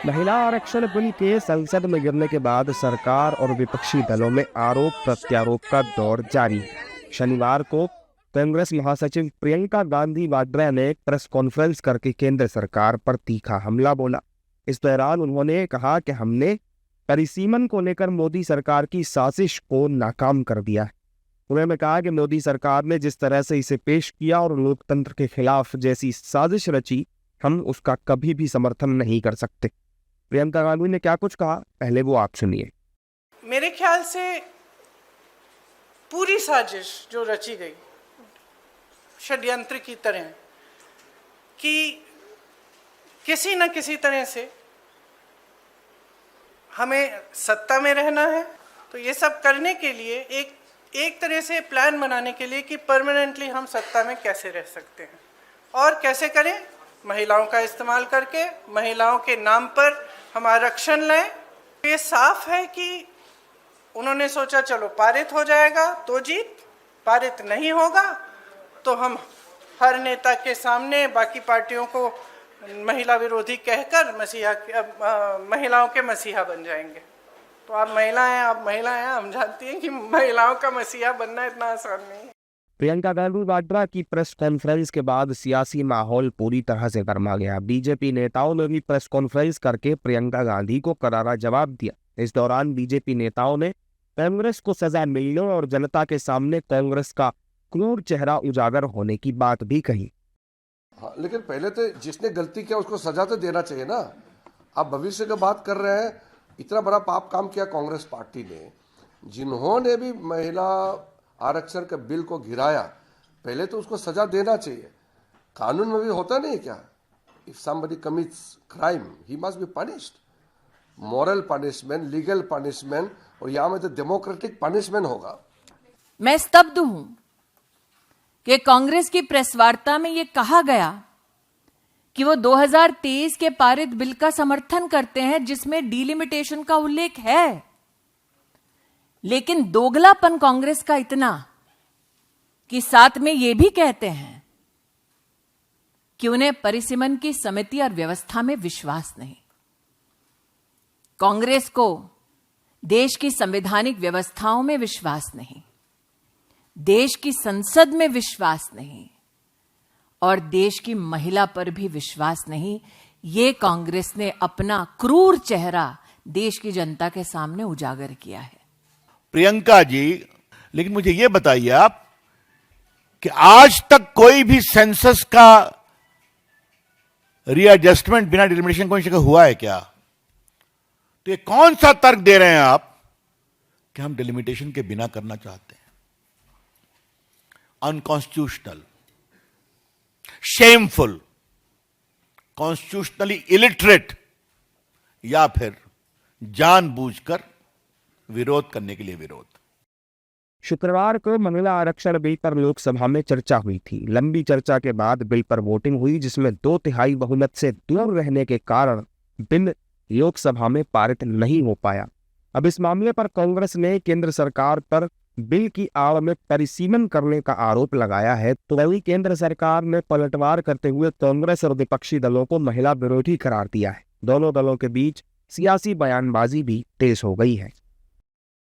महिला आरक्षण बिल के संसद में गिरने के बाद सरकार और विपक्षी दलों में आरोप प्रत्यारोप का दौर जारी है। शनिवार को कांग्रेस महासचिव प्रियंका गांधी वाड्रा ने प्रेस कॉन्फ्रेंस करके केंद्र सरकार पर तीखा हमला बोला। इस दौरान उन्होंने कहा कि हमने परिसीमन को लेकर मोदी सरकार की साजिश को नाकाम कर दिया है। उन्होंने कहा कि मोदी सरकार ने जिस तरह से इसे पेश किया और लोकतंत्र के खिलाफ जैसी साजिश रची, हम उसका कभी भी समर्थन नहीं कर सकते। प्रियंका गांधी ने क्या कुछ कहा, पहले वो आप सुनिए। मेरे ख्याल से पूरी साजिश जो रची गई षड्यंत्र की तरह कि किसी न किसी तरह से हमें सत्ता में रहना है, तो ये सब करने के लिए एक तरह से प्लान बनाने के लिए कि परमानेंटली हम सत्ता में कैसे रह सकते हैं और कैसे करें, महिलाओं का इस्तेमाल करके महिलाओं के नाम पर हम आरक्षण लें। ये साफ है कि उन्होंने सोचा चलो पारित हो जाएगा तो जीत, पारित नहीं होगा तो हम हर नेता के सामने बाकी पार्टियों को महिला विरोधी कहकर महिलाओं के मसीहा बन जाएंगे। तो आप महिला हैं, हम जानती हैं कि महिलाओं का मसीहा बनना इतना आसान नहीं है। प्रियंका गांधी वाड्रा की प्रेस कॉन्फ्रेंस के बाद सियासी माहौल पूरी तरह से गर्मा गया। बीजेपी नेताओं ने भी प्रेस कॉन्फ्रेंस करके प्रियंका गांधी को करारा जवाब दिया। इस दौरान बीजेपी नेताओं ने कांग्रेस को सजा मिलने और जनता के सामने कांग्रेस का क्रूर चेहरा उजागर होने की बात भी कही। हाँ, लेकिन पहले तो जिसने गलती किया उसको सजा तो देना चाहिए ना। आप भविष्य की बात कर रहे हैं। इतना बड़ा पाप काम किया कांग्रेस पार्टी ने, जिन्होंने भी महिला आरक्षण के बिल को गिराया, पहले तो उसको सजा देना चाहिए। कानून में भी होता नहीं क्या, if somebody commits crime he must be punished, moral punishment, legal punishment, और यहाँ में तो डेमोक्रेटिक पनिशमेंट होगा। मैं स्तब्ध हूं कि कांग्रेस की प्रेस वार्ता में यह कहा गया कि वो 2023 के पारित बिल का समर्थन करते हैं जिसमें डिलिमिटेशन का उल्लेख है, लेकिन दोगलापन कांग्रेस का इतना कि साथ में यह भी कहते हैं कि उन्हें परिसीमन की समिति और व्यवस्था में विश्वास नहीं। कांग्रेस को देश की संवैधानिक व्यवस्थाओं में विश्वास नहीं, देश की संसद में विश्वास नहीं और देश की महिला पर भी विश्वास नहीं। ये कांग्रेस ने अपना क्रूर चेहरा देश की जनता के सामने उजागर किया है। प्रियंका जी, लेकिन मुझे यह बताइए आप कि आज तक कोई भी सेंसस का रीएडजस्टमेंट बिना डिलिमिटेशन को हुआ है क्या? तो ये कौन सा तर्क दे रहे हैं आप कि हम डिलिमिटेशन के बिना करना चाहते हैं? अनकॉन्स्टिट्यूशनल, शेमफुल, कॉन्स्टिट्यूशनली इलिटरेट, या फिर जानबूझकर विरोध करने के लिए विरोध। शुक्रवार को महिला आरक्षण बिल पर लोकसभा में चर्चा हुई थी। लंबी चर्चा के बाद बिल पर वोटिंग हुई, जिसमें 2/3 बहुमत से दूर रहने के कारण बिल लोकसभा में पारित नहीं हो पाया। अब इस मामले पर कांग्रेस ने केंद्र सरकार पर बिल की आड़ में परिसीमन करने का आरोप लगाया है, तो वही केंद्र सरकार ने पलटवार करते हुए कांग्रेस और विपक्षी दलों को महिला विरोधी करार दिया है। दोनों दलों के बीच सियासी बयानबाजी भी तेज हो गई है।